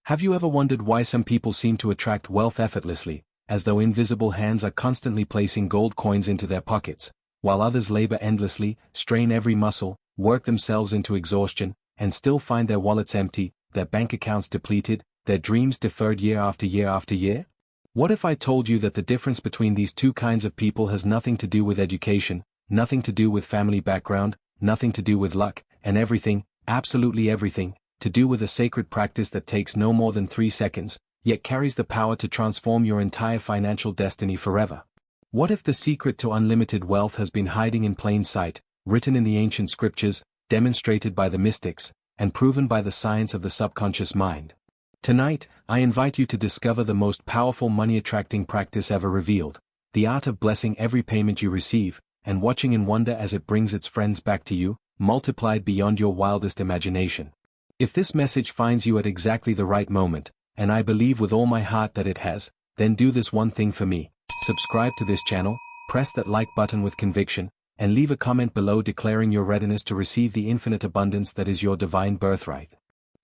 Have you ever wondered why some people seem to attract wealth effortlessly, as though invisible hands are constantly placing gold coins into their pockets, while others labor endlessly, strain every muscle, work themselves into exhaustion, and still find their wallets empty, their bank accounts depleted, their dreams deferred year after year after year? What if I told you that the difference between these two kinds of people has nothing to do with education, nothing to do with family background, nothing to do with luck, and everything, absolutely everything, to do with a sacred practice that takes no more than 3 seconds, yet carries the power to transform your entire financial destiny forever? What if the secret to unlimited wealth has been hiding in plain sight, written in the ancient scriptures, demonstrated by the mystics, and proven by the science of the subconscious mind? Tonight, I invite you to discover the most powerful money-attracting practice ever revealed, the art of blessing every payment you receive, and watching in wonder as it brings its friends back to you, multiplied beyond your wildest imagination. If this message finds you at exactly the right moment, and I believe with all my heart that it has, then do this one thing for me: subscribe to this channel, press that like button with conviction, and leave a comment below declaring your readiness to receive the infinite abundance that is your divine birthright.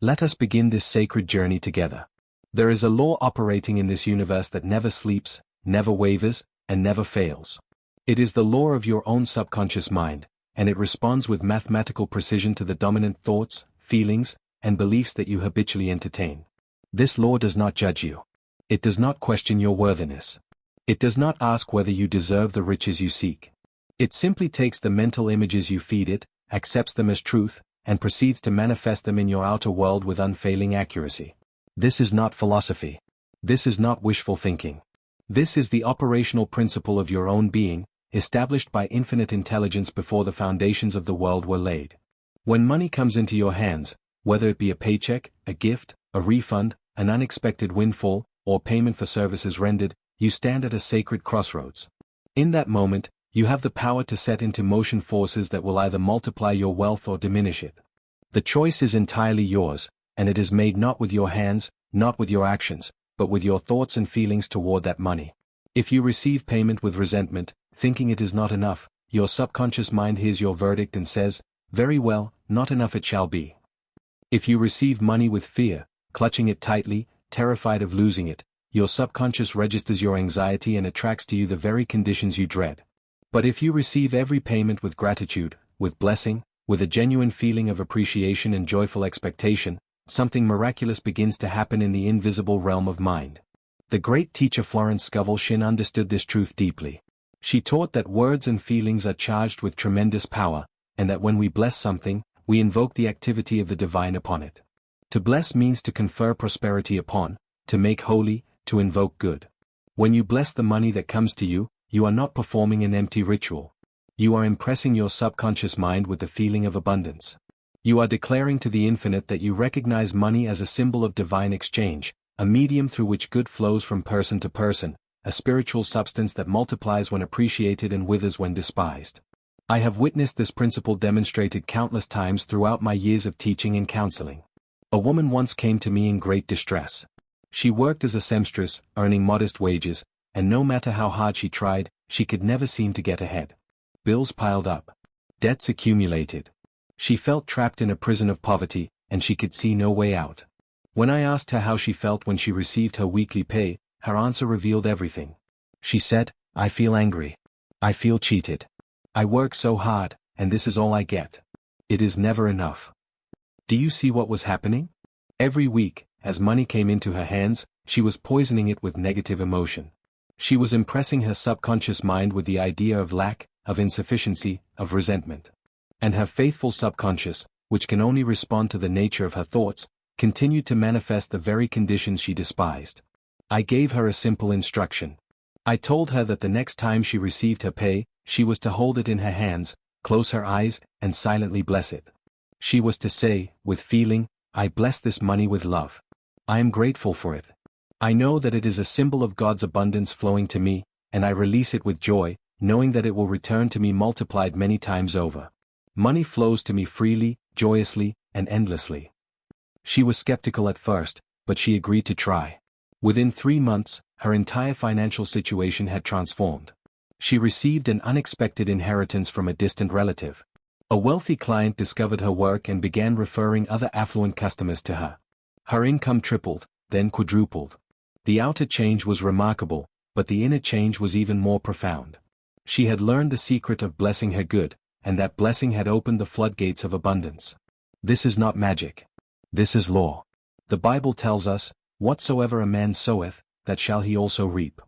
Let us begin this sacred journey together. There is a law operating in this universe that never sleeps, never wavers, and never fails. It is the law of your own subconscious mind, and it responds with mathematical precision to the dominant thoughts, feelings, and beliefs that you habitually entertain. This law does not judge you. It does not question your worthiness. It does not ask whether you deserve the riches you seek. It simply takes the mental images you feed it, accepts them as truth, and proceeds to manifest them in your outer world with unfailing accuracy. This is not philosophy. This is not wishful thinking. This is the operational principle of your own being, established by infinite intelligence before the foundations of the world were laid. When money comes into your hands, whether it be a paycheck, a gift, a refund, an unexpected windfall, or payment for services rendered, you stand at a sacred crossroads. In that moment, you have the power to set into motion forces that will either multiply your wealth or diminish it. The choice is entirely yours, and it is made not with your hands, not with your actions, but with your thoughts and feelings toward that money. If you receive payment with resentment, thinking it is not enough, your subconscious mind hears your verdict and says, "Very well, not enough it shall be." If you receive money with fear, clutching it tightly, terrified of losing it, your subconscious registers your anxiety and attracts to you the very conditions you dread. But if you receive every payment with gratitude, with blessing, with a genuine feeling of appreciation and joyful expectation, something miraculous begins to happen in the invisible realm of mind. The great teacher Florence Scovel Shinn understood this truth deeply. She taught that words and feelings are charged with tremendous power, and that when we bless something, we invoke the activity of the divine upon it. To bless means to confer prosperity upon, to make holy, to invoke good. When you bless the money that comes to you, you are not performing an empty ritual. You are impressing your subconscious mind with the feeling of abundance. You are declaring to the infinite that you recognize money as a symbol of divine exchange, a medium through which good flows from person to person, a spiritual substance that multiplies when appreciated and withers when despised. I have witnessed this principle demonstrated countless times throughout my years of teaching and counseling. A woman once came to me in great distress. She worked as a seamstress, earning modest wages, and no matter how hard she tried, she could never seem to get ahead. Bills piled up. Debts accumulated. She felt trapped in a prison of poverty, and she could see no way out. When I asked her how she felt when she received her weekly pay, her answer revealed everything. She said, "I feel angry. I feel cheated. I work so hard, and this is all I get. It is never enough." Do you see what was happening? Every week, as money came into her hands, she was poisoning it with negative emotion. She was impressing her subconscious mind with the idea of lack, of insufficiency, of resentment. And her faithful subconscious, which can only respond to the nature of her thoughts, continued to manifest the very conditions she despised. I gave her a simple instruction. I told her that the next time she received her pay, she was to hold it in her hands, close her eyes, and silently bless it. She was to say, with feeling, "I bless this money with love. I am grateful for it. I know that it is a symbol of God's abundance flowing to me, and I release it with joy, knowing that it will return to me multiplied many times over. Money flows to me freely, joyously, and endlessly." She was skeptical at first, but she agreed to try. Within 3 months, her entire financial situation had transformed. She received an unexpected inheritance from a distant relative. A wealthy client discovered her work and began referring other affluent customers to her. Her income tripled, then quadrupled. The outer change was remarkable, but the inner change was even more profound. She had learned the secret of blessing her good, and that blessing had opened the floodgates of abundance. This is not magic. This is law. The Bible tells us, "Whatsoever a man soweth, that shall he also reap."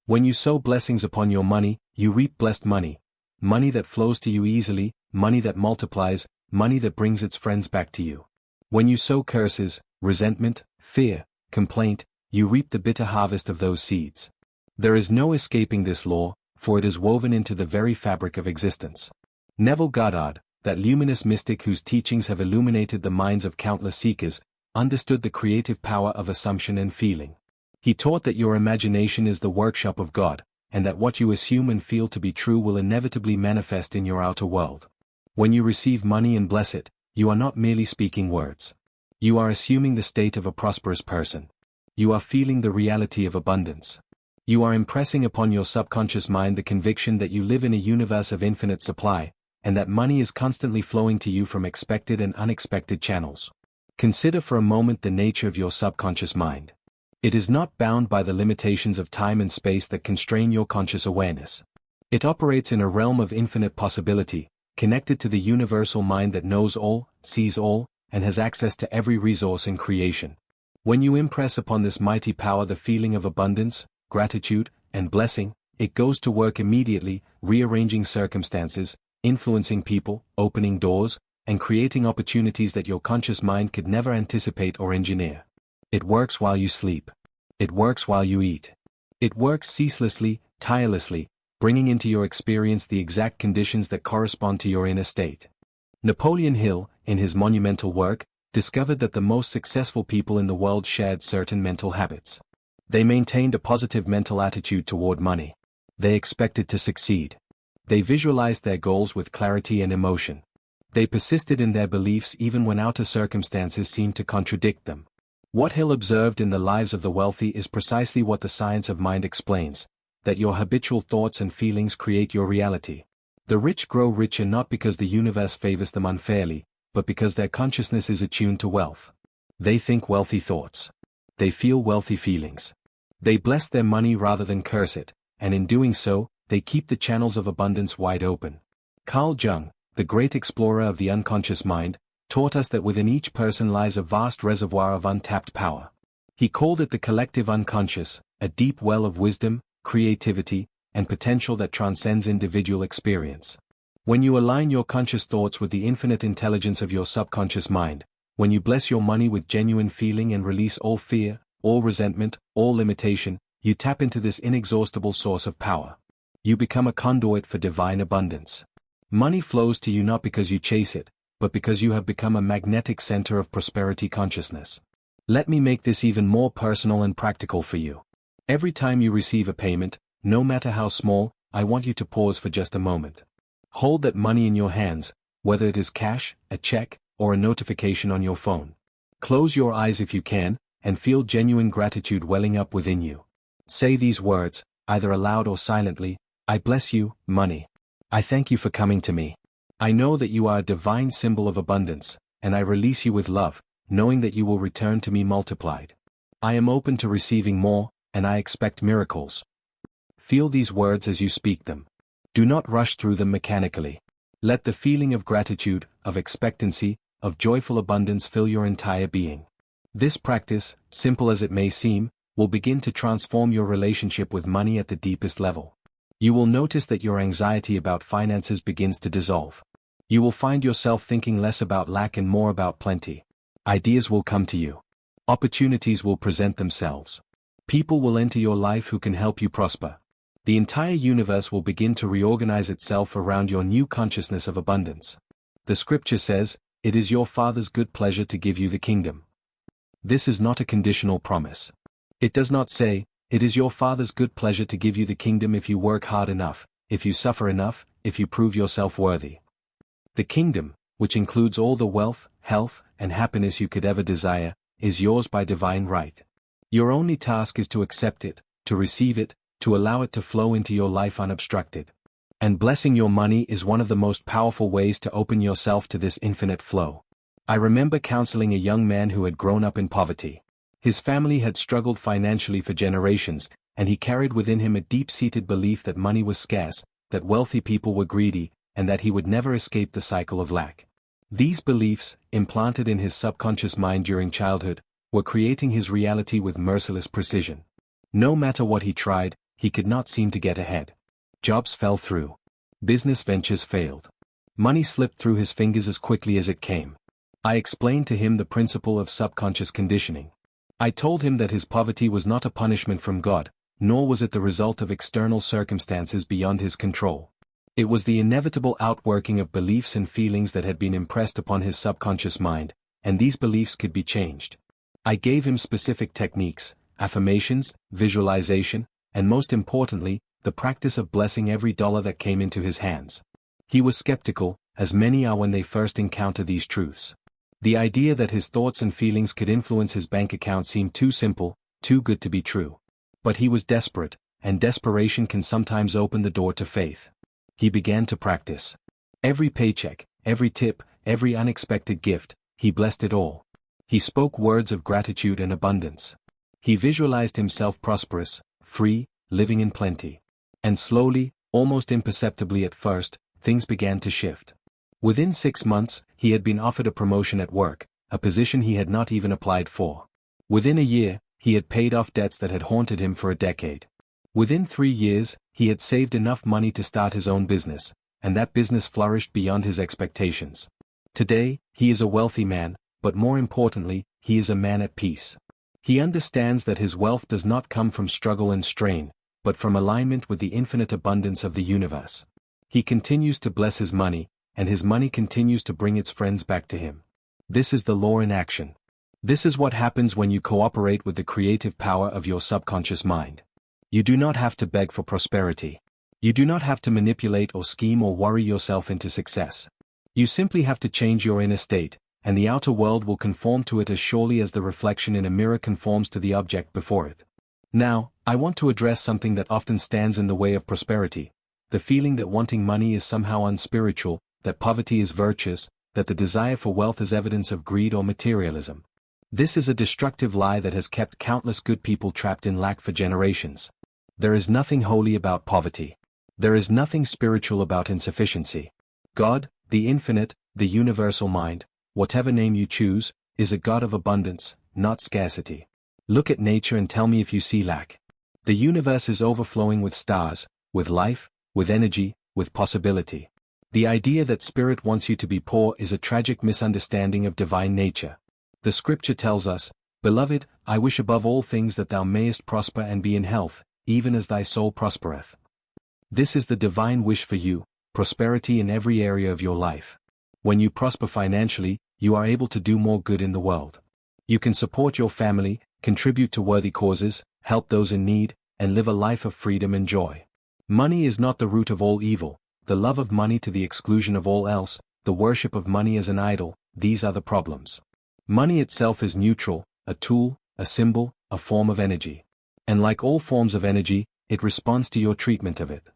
When you sow blessings upon your money, you reap blessed money. Money that flows to you easily, money that multiplies, money that brings its friends back to you. When you sow curses, resentment, fear, complaint, you reap the bitter harvest of those seeds. There is no escaping this law, for it is woven into the very fabric of existence. Neville Goddard, that luminous mystic whose teachings have illuminated the minds of countless seekers, understood the creative power of assumption and feeling. He taught that your imagination is the workshop of God, and that what you assume and feel to be true will inevitably manifest in your outer world. When you receive money and bless it, you are not merely speaking words. You are assuming the state of a prosperous person. You are feeling the reality of abundance. You are impressing upon your subconscious mind the conviction that you live in a universe of infinite supply, and that money is constantly flowing to you from expected and unexpected channels. Consider for a moment the nature of your subconscious mind. It is not bound by the limitations of time and space that constrain your conscious awareness. It operates in a realm of infinite possibility, connected to the universal mind that knows all, sees all, and has access to every resource in creation. When you impress upon this mighty power the feeling of abundance, gratitude, and blessing, it goes to work immediately, rearranging circumstances, influencing people, opening doors, and creating opportunities that your conscious mind could never anticipate or engineer. It works while you sleep. It works while you eat. It works ceaselessly, tirelessly, bringing into your experience the exact conditions that correspond to your inner state. Napoleon Hill, in his monumental work, discovered that the most successful people in the world shared certain mental habits. They maintained a positive mental attitude toward money. They expected to succeed. They visualized their goals with clarity and emotion. They persisted in their beliefs even when outer circumstances seemed to contradict them. What Hill observed in the lives of the wealthy is precisely what the science of mind explains, that your habitual thoughts and feelings create your reality. The rich grow richer not because the universe favors them unfairly, but because their consciousness is attuned to wealth. They think wealthy thoughts. They feel wealthy feelings. They bless their money rather than curse it, and in doing so, they keep the channels of abundance wide open. Carl Jung, the great explorer of the unconscious mind, taught us that within each person lies a vast reservoir of untapped power. He called it the collective unconscious, a deep well of wisdom, creativity, and potential that transcends individual experience. When you align your conscious thoughts with the infinite intelligence of your subconscious mind, when you bless your money with genuine feeling and release all fear, all resentment, all limitation, you tap into this inexhaustible source of power. You become a conduit for divine abundance. Money flows to you not because you chase it, but because you have become a magnetic center of prosperity consciousness. Let me make this even more personal and practical for you. Every time you receive a payment, no matter how small, I want you to pause for just a moment. Hold that money in your hands, whether it is cash, a check, or a notification on your phone. Close your eyes if you can, and feel genuine gratitude welling up within you. Say these words, either aloud or silently: I bless you, money. I thank you for coming to me. I know that you are a divine symbol of abundance, and I release you with love, knowing that you will return to me multiplied. I am open to receiving more, and I expect miracles. Feel these words as you speak them. Do not rush through them mechanically. Let the feeling of gratitude, of expectancy, of joyful abundance fill your entire being. This practice, simple as it may seem, will begin to transform your relationship with money at the deepest level. You will notice that your anxiety about finances begins to dissolve. You will find yourself thinking less about lack and more about plenty. Ideas will come to you. Opportunities will present themselves. People will enter your life who can help you prosper. The entire universe will begin to reorganize itself around your new consciousness of abundance. The scripture says, "It is your Father's good pleasure to give you the kingdom." This is not a conditional promise. It does not say, "It is your Father's good pleasure to give you the kingdom if you work hard enough, if you suffer enough, if you prove yourself worthy." The kingdom, which includes all the wealth, health, and happiness you could ever desire, is yours by divine right. Your only task is to accept it, to receive it, to allow it to flow into your life unobstructed. And blessing your money is one of the most powerful ways to open yourself to this infinite flow. I remember counseling a young man who had grown up in poverty. His family had struggled financially for generations, and he carried within him a deep-seated belief that money was scarce, that wealthy people were greedy, and that he would never escape the cycle of lack. These beliefs, implanted in his subconscious mind during childhood, were creating his reality with merciless precision. No matter what he tried, he could not seem to get ahead. Jobs fell through. Business ventures failed. Money slipped through his fingers as quickly as it came. I explained to him the principle of subconscious conditioning. I told him that his poverty was not a punishment from God, nor was it the result of external circumstances beyond his control. It was the inevitable outworking of beliefs and feelings that had been impressed upon his subconscious mind, and these beliefs could be changed. I gave him specific techniques, affirmations, visualization, and most importantly, the practice of blessing every dollar that came into his hands. He was skeptical, as many are when they first encounter these truths. The idea that his thoughts and feelings could influence his bank account seemed too simple, too good to be true. But he was desperate, and desperation can sometimes open the door to faith. He began to practice. Every paycheck, every tip, every unexpected gift, he blessed it all. He spoke words of gratitude and abundance. He visualized himself prosperous, free, living in plenty. And slowly, almost imperceptibly at first, things began to shift. Within 6 months, he had been offered a promotion at work, a position he had not even applied for. Within a year, he had paid off debts that had haunted him for a decade. Within 3 years, he had saved enough money to start his own business, and that business flourished beyond his expectations. Today, he is a wealthy man, but more importantly, he is a man at peace. He understands that his wealth does not come from struggle and strain, but from alignment with the infinite abundance of the universe. He continues to bless his money, and his money continues to bring its friends back to him. This is the law in action. This is what happens when you cooperate with the creative power of your subconscious mind. You do not have to beg for prosperity. You do not have to manipulate or scheme or worry yourself into success. You simply have to change your inner state, and the outer world will conform to it as surely as the reflection in a mirror conforms to the object before it. Now, I want to address something that often stands in the way of prosperity: the feeling that wanting money is somehow unspiritual, that poverty is virtuous, that the desire for wealth is evidence of greed or materialism. This is a destructive lie that has kept countless good people trapped in lack for generations. There is nothing holy about poverty. There is nothing spiritual about insufficiency. God, the infinite, the universal mind, whatever name you choose, is a God of abundance, not scarcity. Look at nature and tell me if you see lack. The universe is overflowing with stars, with life, with energy, with possibility. The idea that spirit wants you to be poor is a tragic misunderstanding of divine nature. The scripture tells us, "Beloved, I wish above all things that thou mayest prosper and be in health, even as thy soul prospereth." This is the divine wish for you, prosperity in every area of your life. When you prosper financially, you are able to do more good in the world. You can support your family, contribute to worthy causes, help those in need, and live a life of freedom and joy. Money is not the root of all evil. The love of money to the exclusion of all else, the worship of money as an idol, these are the problems. Money itself is neutral, a tool, a symbol, a form of energy. And like all forms of energy, it responds to your treatment of it.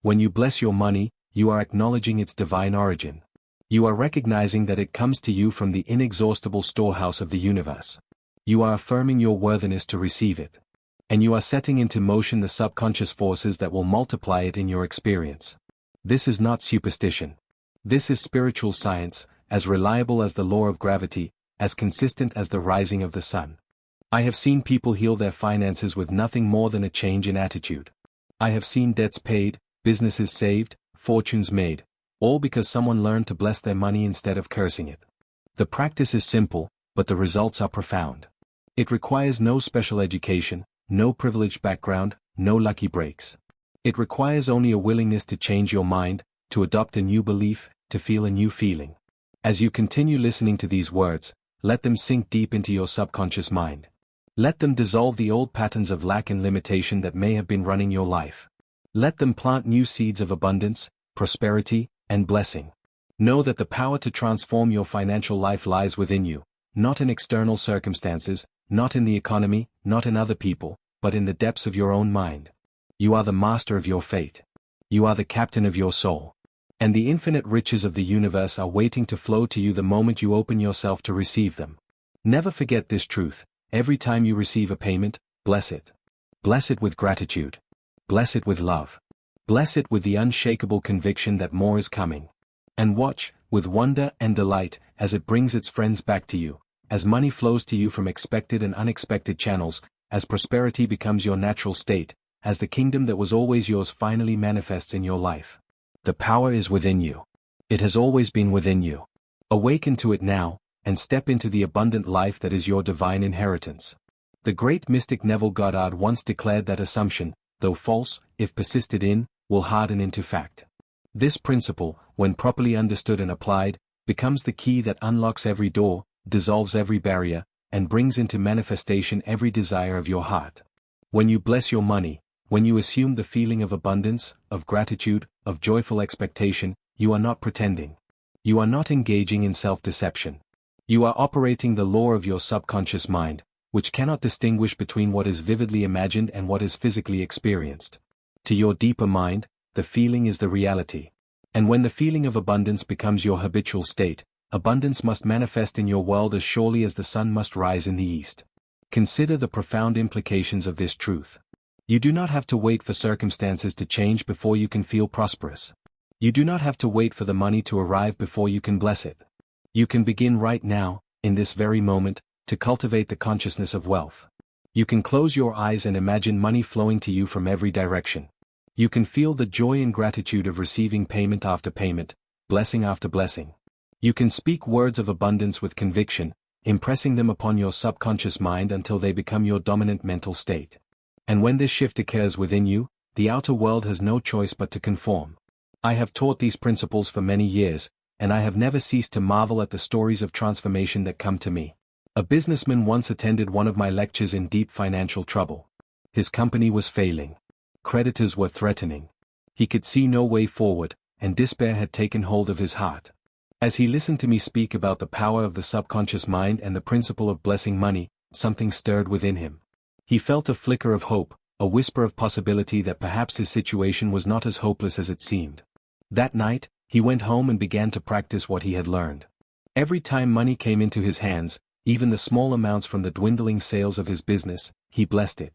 When you bless your money, you are acknowledging its divine origin. You are recognizing that it comes to you from the inexhaustible storehouse of the universe. You are affirming your worthiness to receive it. And you are setting into motion the subconscious forces that will multiply it in your experience. This is not superstition. This is spiritual science, as reliable as the law of gravity, as consistent as the rising of the sun. I have seen people heal their finances with nothing more than a change in attitude. I have seen debts paid, businesses saved, fortunes made, all because someone learned to bless their money instead of cursing it. The practice is simple, but the results are profound. It requires no special education, no privileged background, no lucky breaks. It requires only a willingness to change your mind, to adopt a new belief, to feel a new feeling. As you continue listening to these words, let them sink deep into your subconscious mind. Let them dissolve the old patterns of lack and limitation that may have been running your life. Let them plant new seeds of abundance, prosperity, and blessing. Know that the power to transform your financial life lies within you, not in external circumstances, not in the economy, not in other people, but in the depths of your own mind. You are the master of your fate. You are the captain of your soul. And the infinite riches of the universe are waiting to flow to you the moment you open yourself to receive them. Never forget this truth: Every time you receive a payment, bless it. Bless it with gratitude. Bless it with love. Bless it with the unshakable conviction that more is coming. And watch, with wonder and delight, as it brings its friends back to you, as money flows to you from expected and unexpected channels, as prosperity becomes your natural state, as the kingdom that was always yours finally manifests in your life. The power is within you. It has always been within you. Awaken to it now, and step into the abundant life that is your divine inheritance. The great mystic Neville Goddard once declared that assumption, though false, if persisted in, will harden into fact. This principle, when properly understood and applied, becomes the key that unlocks every door, dissolves every barrier, and brings into manifestation every desire of your heart. When you bless your money, when you assume the feeling of abundance, of gratitude, of joyful expectation, you are not pretending. You are not engaging in self-deception. You are operating the law of your subconscious mind, which cannot distinguish between what is vividly imagined and what is physically experienced. To your deeper mind, the feeling is the reality. And when the feeling of abundance becomes your habitual state, abundance must manifest in your world as surely as the sun must rise in the east. Consider the profound implications of this truth. You do not have to wait for circumstances to change before you can feel prosperous. You do not have to wait for the money to arrive before you can bless it. You can begin right now, in this very moment, to cultivate the consciousness of wealth. You can close your eyes and imagine money flowing to you from every direction. You can feel the joy and gratitude of receiving payment after payment, blessing after blessing. You can speak words of abundance with conviction, impressing them upon your subconscious mind until they become your dominant mental state. And when this shift occurs within you, the outer world has no choice but to conform. I have taught these principles for many years, and I have never ceased to marvel at the stories of transformation that come to me. A businessman once attended one of my lectures in deep financial trouble. His company was failing. Creditors were threatening. He could see no way forward, and despair had taken hold of his heart. As he listened to me speak about the power of the subconscious mind and the principle of blessing money, something stirred within him. He felt a flicker of hope, a whisper of possibility that perhaps his situation was not as hopeless as it seemed. That night, he went home and began to practice what he had learned. Every time money came into his hands, even the small amounts from the dwindling sales of his business, he blessed it.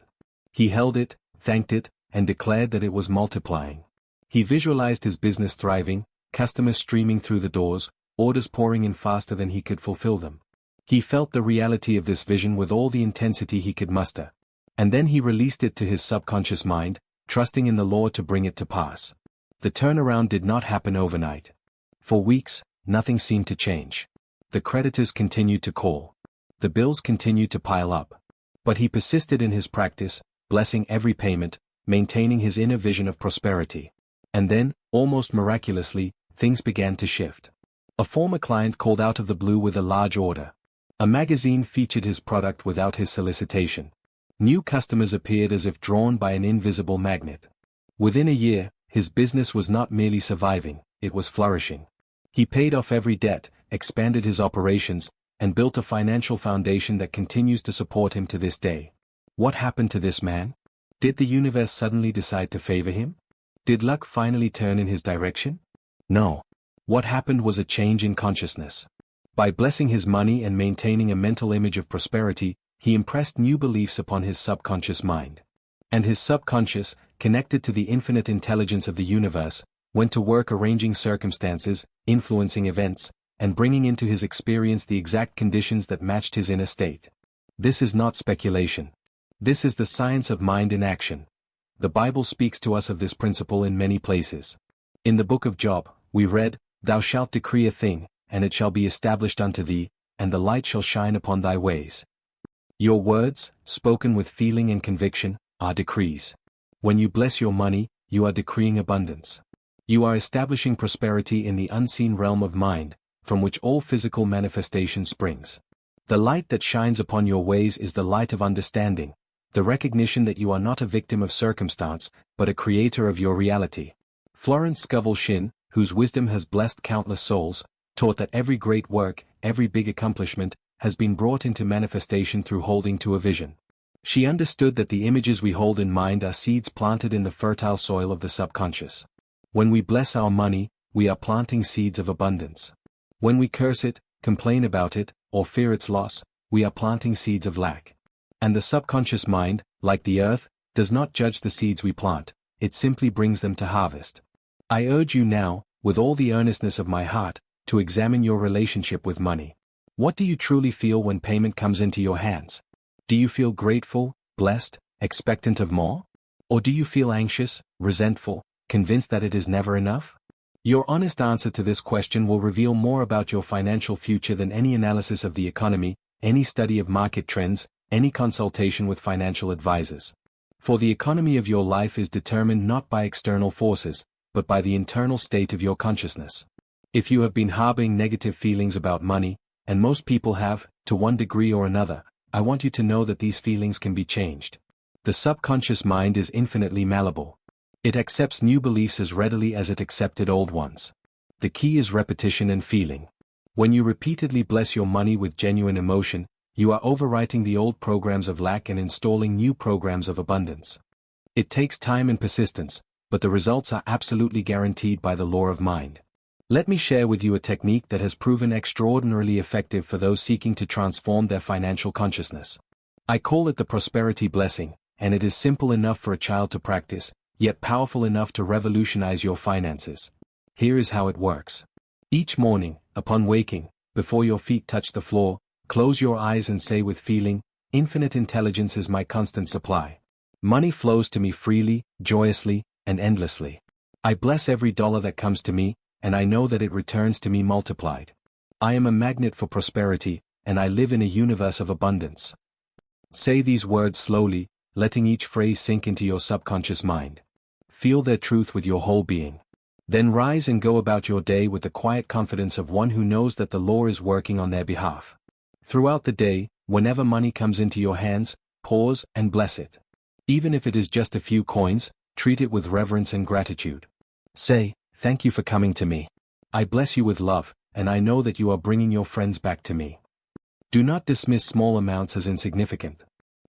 He held it, thanked it, and declared that it was multiplying. He visualized his business thriving, customers streaming through the doors, orders pouring in faster than he could fulfill them. He felt the reality of this vision with all the intensity he could muster. And then he released it to his subconscious mind, trusting in the Lord to bring it to pass. The turnaround did not happen overnight. For weeks, nothing seemed to change. The creditors continued to call. The bills continued to pile up. But he persisted in his practice, blessing every payment, maintaining his inner vision of prosperity. And then, almost miraculously, things began to shift. A former client called out of the blue with a large order. A magazine featured his product without his solicitation. New customers appeared as if drawn by an invisible magnet. Within a year, his business was not merely surviving, it was flourishing. He paid off every debt, expanded his operations, and built a financial foundation that continues to support him to this day. What happened to this man? Did the universe suddenly decide to favor him? Did luck finally turn in his direction? No. What happened was a change in consciousness. By blessing his money and maintaining a mental image of prosperity, he impressed new beliefs upon his subconscious mind. And his subconscious, connected to the infinite intelligence of the universe, went to work arranging circumstances, influencing events, and bringing into his experience the exact conditions that matched his inner state. This is not speculation. This is the science of mind in action. The Bible speaks to us of this principle in many places. In the book of Job, we read, "Thou shalt decree a thing, and it shall be established unto thee, and the light shall shine upon thy ways." Your words, spoken with feeling and conviction, are decrees. When you bless your money, you are decreeing abundance. You are establishing prosperity in the unseen realm of mind, from which all physical manifestation springs. The light that shines upon your ways is the light of understanding, the recognition that you are not a victim of circumstance, but a creator of your reality. Florence Scovel Shinn, whose wisdom has blessed countless souls, taught that every great work, every big accomplishment, has been brought into manifestation through holding to a vision. She understood that the images we hold in mind are seeds planted in the fertile soil of the subconscious. When we bless our money, we are planting seeds of abundance. When we curse it, complain about it, or fear its loss, we are planting seeds of lack. And the subconscious mind, like the earth, does not judge the seeds we plant, it simply brings them to harvest. I urge you now, with all the earnestness of my heart, to examine your relationship with money. What do you truly feel when payment comes into your hands? Do you feel grateful, blessed, expectant of more? Or do you feel anxious, resentful, convinced that it is never enough? Your honest answer to this question will reveal more about your financial future than any analysis of the economy, any study of market trends, any consultation with financial advisors. For the economy of your life is determined not by external forces, but by the internal state of your consciousness. If you have been harboring negative feelings about money, and most people have, to one degree or another, I want you to know that these feelings can be changed. The subconscious mind is infinitely malleable. It accepts new beliefs as readily as it accepted old ones. The key is repetition and feeling. When you repeatedly bless your money with genuine emotion, you are overwriting the old programs of lack and installing new programs of abundance. It takes time and persistence, but the results are absolutely guaranteed by the law of mind. Let me share with you a technique that has proven extraordinarily effective for those seeking to transform their financial consciousness. I call it the prosperity blessing, and it is simple enough for a child to practice, yet powerful enough to revolutionize your finances. Here is how it works. Each morning, upon waking, before your feet touch the floor, close your eyes and say with feeling, "Infinite intelligence is my constant supply. Money flows to me freely, joyously, and endlessly. I bless every dollar that comes to me, and I know that it returns to me multiplied. I am a magnet for prosperity, and I live in a universe of abundance." Say these words slowly, letting each phrase sink into your subconscious mind. Feel their truth with your whole being. Then rise and go about your day with the quiet confidence of one who knows that the law is working on their behalf. Throughout the day, whenever money comes into your hands, pause and bless it. Even if it is just a few coins, treat it with reverence and gratitude. Say, "Thank you for coming to me. I bless you with love, and I know that you are bringing your friends back to me." Do not dismiss small amounts as insignificant.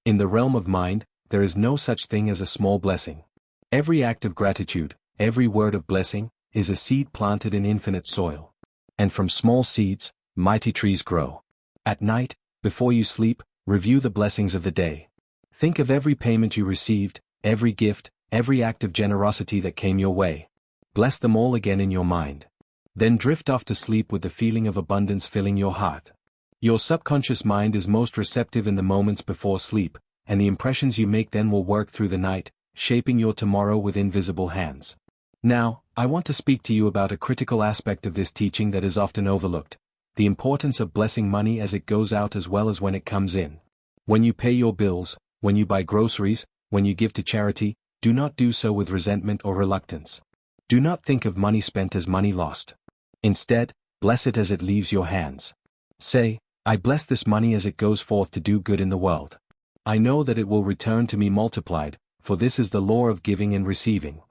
In the realm of mind, there is no such thing as a small blessing. Every act of gratitude, every word of blessing, is a seed planted in infinite soil. And from small seeds, mighty trees grow. At night, before you sleep, review the blessings of the day. Think of every payment you received, every gift, every act of generosity that came your way. Bless them all again in your mind. Then drift off to sleep with the feeling of abundance filling your heart. Your subconscious mind is most receptive in the moments before sleep, and the impressions you make then will work through the night, shaping your tomorrow with invisible hands. Now, I want to speak to you about a critical aspect of this teaching that is often overlooked: the importance of blessing money as it goes out as well as when it comes in. When you pay your bills, when you buy groceries, when you give to charity, do not do so with resentment or reluctance. Do not think of money spent as money lost. Instead, bless it as it leaves your hands. Say, "I bless this money as it goes forth to do good in the world. I know that it will return to me multiplied, for this is the law of giving and receiving."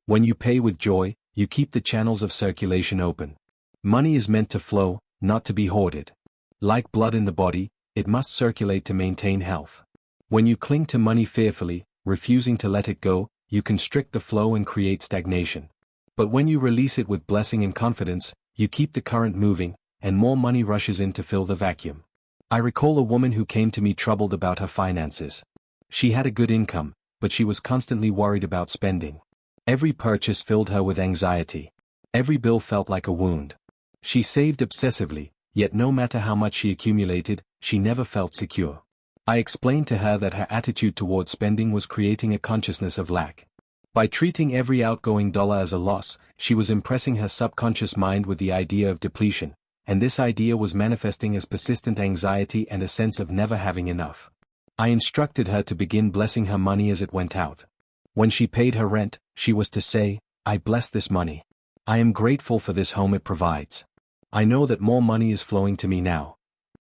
When you pay with joy, you keep the channels of circulation open. Money is meant to flow, not to be hoarded. Like blood in the body, it must circulate to maintain health. When you cling to money fearfully, refusing to let it go, you constrict the flow and create stagnation. But when you release it with blessing and confidence, you keep the current moving, and more money rushes in to fill the vacuum. I recall a woman who came to me troubled about her finances. She had a good income, but she was constantly worried about spending. Every purchase filled her with anxiety. Every bill felt like a wound. She saved obsessively, yet no matter how much she accumulated, she never felt secure. I explained to her that her attitude toward spending was creating a consciousness of lack. By treating every outgoing dollar as a loss, she was impressing her subconscious mind with the idea of depletion, and this idea was manifesting as persistent anxiety and a sense of never having enough. I instructed her to begin blessing her money as it went out. When she paid her rent, she was to say, "I bless this money. I am grateful for this home it provides. I know that more money is flowing to me now."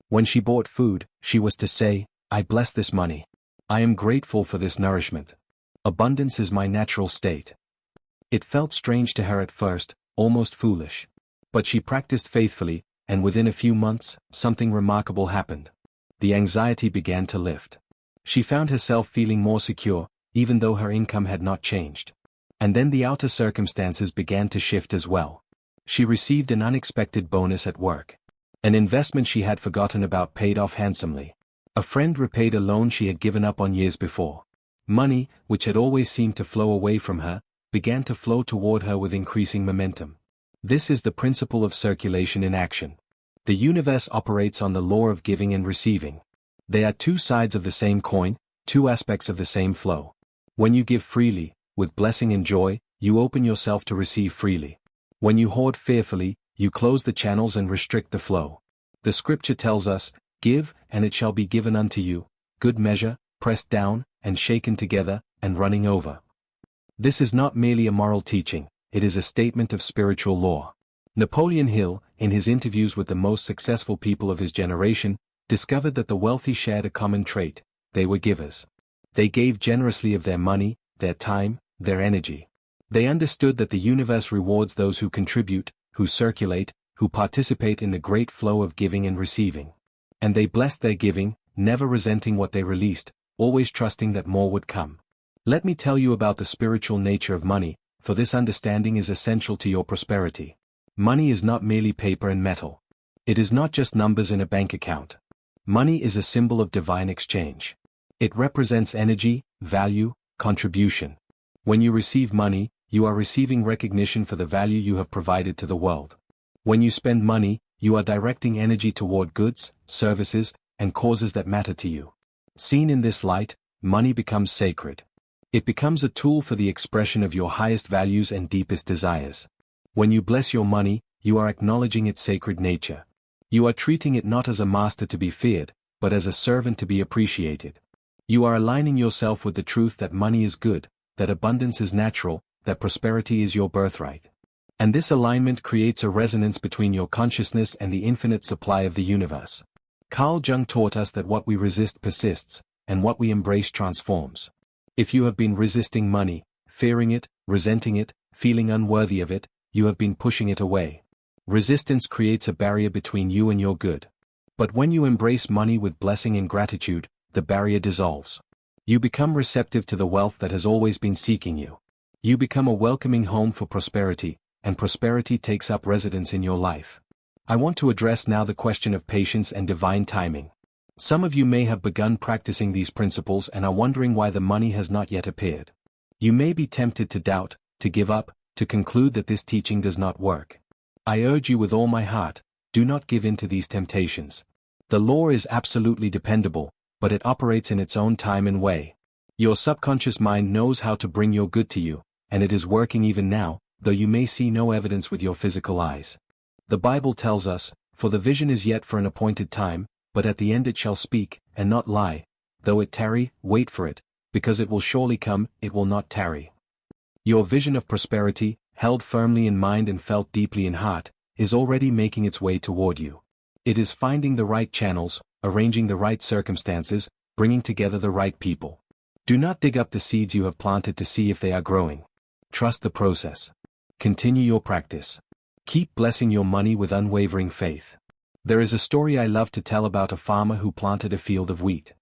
When she bought food, she was to say, "I bless this money. I am grateful for this nourishment. Abundance is my natural state." It felt strange to her at first, almost foolish. But she practiced faithfully, and within a few months, something remarkable happened. The anxiety began to lift. She found herself feeling more secure, even though her income had not changed. And then the outer circumstances began to shift as well. She received an unexpected bonus at work. An investment she had forgotten about paid off handsomely. A friend repaid a loan she had given up on years before. Money, which had always seemed to flow away from her, began to flow toward her with increasing momentum. This is the principle of circulation in action. The universe operates on the law of giving and receiving. They are two sides of the same coin, two aspects of the same flow. When you give freely, with blessing and joy, you open yourself to receive freely. When you hoard fearfully, you close the channels and restrict the flow. The scripture tells us, "Give, and it shall be given unto you, good measure, pressed down, and shaken together, and running over." This is not merely a moral teaching, it is a statement of spiritual law. Napoleon Hill, in his interviews with the most successful people of his generation, discovered that the wealthy shared a common trait: they were givers. They gave generously of their money, their time, their energy. They understood that the universe rewards those who contribute, who circulate, who participate in the great flow of giving and receiving. And they blessed their giving, never resenting what they released, always trusting that more would come. Let me tell you about the spiritual nature of money, for this understanding is essential to your prosperity. Money is not merely paper and metal. It is not just numbers in a bank account. Money is a symbol of divine exchange. It represents energy, value, contribution. When you receive money, you are receiving recognition for the value you have provided to the world. When you spend money, you are directing energy toward goods, services, and causes that matter to you. Seen in this light, money becomes sacred. It becomes a tool for the expression of your highest values and deepest desires. When you bless your money, you are acknowledging its sacred nature. You are treating it not as a master to be feared, but as a servant to be appreciated. You are aligning yourself with the truth that money is good, that abundance is natural, that prosperity is your birthright. And this alignment creates a resonance between your consciousness and the infinite supply of the universe. Carl Jung taught us that what we resist persists, and what we embrace transforms. If you have been resisting money, fearing it, resenting it, feeling unworthy of it, you have been pushing it away. Resistance creates a barrier between you and your good. But when you embrace money with blessing and gratitude, the barrier dissolves. You become receptive to the wealth that has always been seeking you. You become a welcoming home for prosperity, and prosperity takes up residence in your life. I want to address now the question of patience and divine timing. Some of you may have begun practicing these principles and are wondering why the money has not yet appeared. You may be tempted to doubt, to give up, to conclude that this teaching does not work. I urge you with all my heart, do not give in to these temptations. The law is absolutely dependable, but it operates in its own time and way. Your subconscious mind knows how to bring your good to you, and it is working even now, though you may see no evidence with your physical eyes. The Bible tells us, "For the vision is yet for an appointed time, but at the end it shall speak, and not lie. Though it tarry, wait for it, because it will surely come, it will not tarry." Your vision of prosperity, held firmly in mind and felt deeply in heart, is already making its way toward you. It is finding the right channels, arranging the right circumstances, bringing together the right people. Do not dig up the seeds you have planted to see if they are growing. Trust the process. Continue your practice. Keep blessing your money with unwavering faith. There is a story I love to tell about a farmer who planted a field of wheat.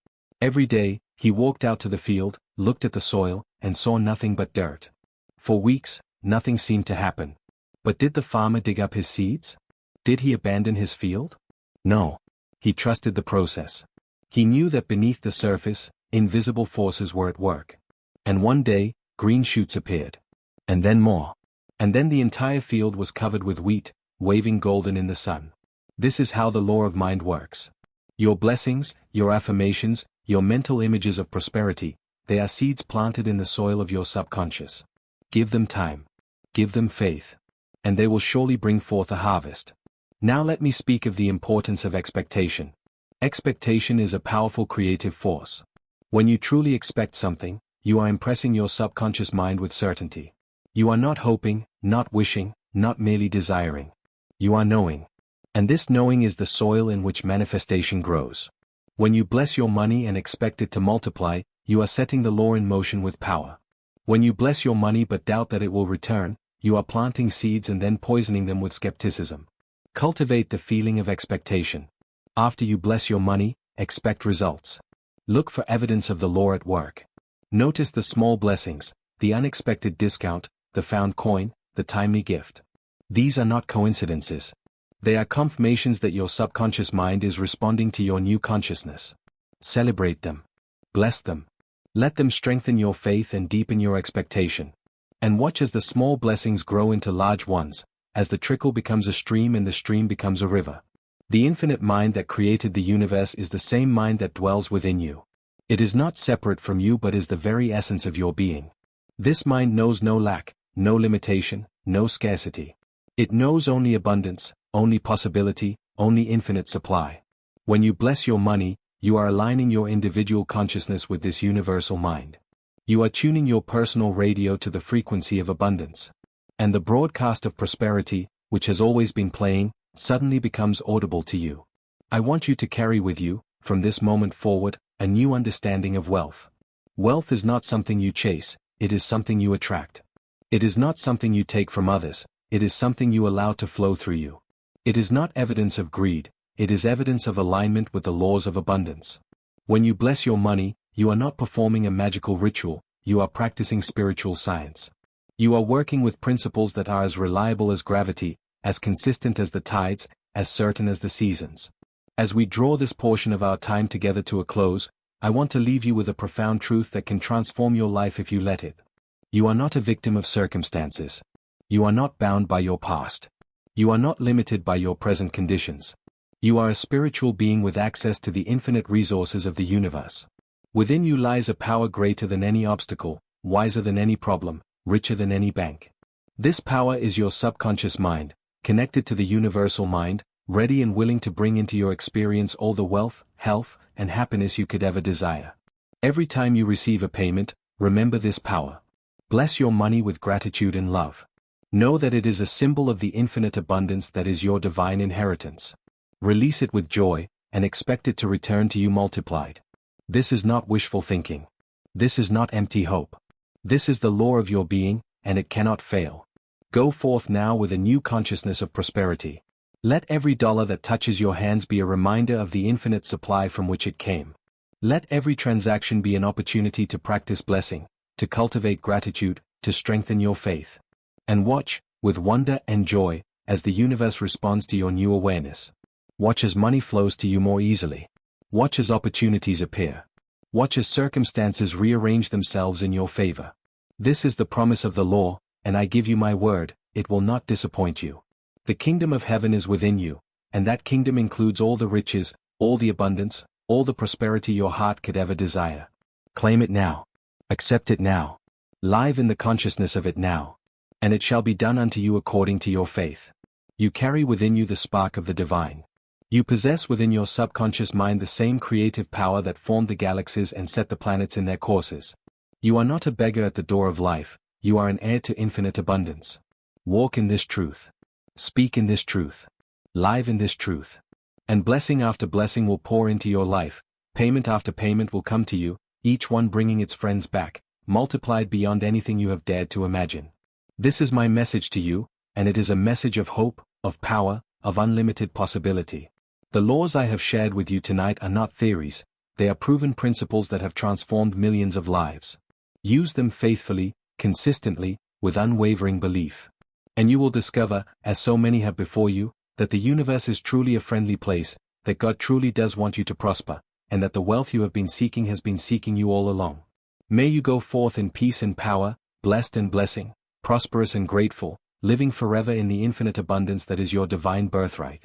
Every day, he walked out to the field, looked at the soil, and saw nothing but dirt. For weeks, nothing seemed to happen. But did the farmer dig up his seeds? Did he abandon his field? No. He trusted the process. He knew that beneath the surface, invisible forces were at work. And one day, green shoots appeared. And then more. And then the entire field was covered with wheat, waving golden in the sun. This is how the law of mind works. Your blessings, your affirmations, your mental images of prosperity, they are seeds planted in the soil of your subconscious. Give them time. Give them faith. And they will surely bring forth a harvest. Now let me speak of the importance of expectation. Expectation is a powerful creative force. When you truly expect something, you are impressing your subconscious mind with certainty. You are not hoping, not wishing, not merely desiring. You are knowing. And this knowing is the soil in which manifestation grows. When you bless your money and expect it to multiply, you are setting the law in motion with power. When you bless your money but doubt that it will return, you are planting seeds and then poisoning them with skepticism. Cultivate the feeling of expectation. After you bless your money, expect results. Look for evidence of the law at work. Notice the small blessings, the unexpected discount, the found coin, the timely gift. These are not coincidences. They are confirmations that your subconscious mind is responding to your new consciousness. Celebrate them. Bless them. Let them strengthen your faith and deepen your expectation. And watch as the small blessings grow into large ones, as the trickle becomes a stream and the stream becomes a river. The infinite mind that created the universe is the same mind that dwells within you. It is not separate from you but is the very essence of your being. This mind knows no lack, no limitation, no scarcity. It knows only abundance, only possibility, only infinite supply. When you bless your money, you are aligning your individual consciousness with this universal mind. You are tuning your personal radio to the frequency of abundance. And the broadcast of prosperity, which has always been playing, suddenly becomes audible to you. I want you to carry with you, from this moment forward, a new understanding of wealth. Wealth is not something you chase, it is something you attract. It is not something you take from others, it is something you allow to flow through you. It is not evidence of greed, it is evidence of alignment with the laws of abundance. When you bless your money, you are not performing a magical ritual, you are practicing spiritual science. You are working with principles that are as reliable as gravity, as consistent as the tides, as certain as the seasons. As we draw this portion of our time together to a close, I want to leave you with a profound truth that can transform your life if you let it. You are not a victim of circumstances. You are not bound by your past. You are not limited by your present conditions. You are a spiritual being with access to the infinite resources of the universe. Within you lies a power greater than any obstacle, wiser than any problem, richer than any bank. This power is your subconscious mind, connected to the universal mind, ready and willing to bring into your experience all the wealth, health, and happiness you could ever desire. Every time you receive a payment, remember this power. Bless your money with gratitude and love. Know that it is a symbol of the infinite abundance that is your divine inheritance. Release it with joy, and expect it to return to you multiplied. This is not wishful thinking. This is not empty hope. This is the law of your being, and it cannot fail. Go forth now with a new consciousness of prosperity. Let every dollar that touches your hands be a reminder of the infinite supply from which it came. Let every transaction be an opportunity to practice blessing, to cultivate gratitude, to strengthen your faith. And watch, with wonder and joy, as the universe responds to your new awareness. Watch as money flows to you more easily. Watch as opportunities appear. Watch as circumstances rearrange themselves in your favor. This is the promise of the law, and I give you my word, it will not disappoint you. The kingdom of heaven is within you, and that kingdom includes all the riches, all the abundance, all the prosperity your heart could ever desire. Claim it now. Accept it now. Live in the consciousness of it now. And it shall be done unto you according to your faith. You carry within you the spark of the divine. You possess within your subconscious mind the same creative power that formed the galaxies and set the planets in their courses. You are not a beggar at the door of life, you are an heir to infinite abundance. Walk in this truth. Speak in this truth. Live in this truth. And blessing after blessing will pour into your life, payment after payment will come to you, each one bringing its friends back, multiplied beyond anything you have dared to imagine. This is my message to you, and it is a message of hope, of power, of unlimited possibility. The laws I have shared with you tonight are not theories, they are proven principles that have transformed millions of lives. Use them faithfully, consistently, with unwavering belief. And you will discover, as so many have before you, that the universe is truly a friendly place, that God truly does want you to prosper, and that the wealth you have been seeking has been seeking you all along. May you go forth in peace and power, blessed and blessing, prosperous and grateful, living forever in the infinite abundance that is your divine birthright.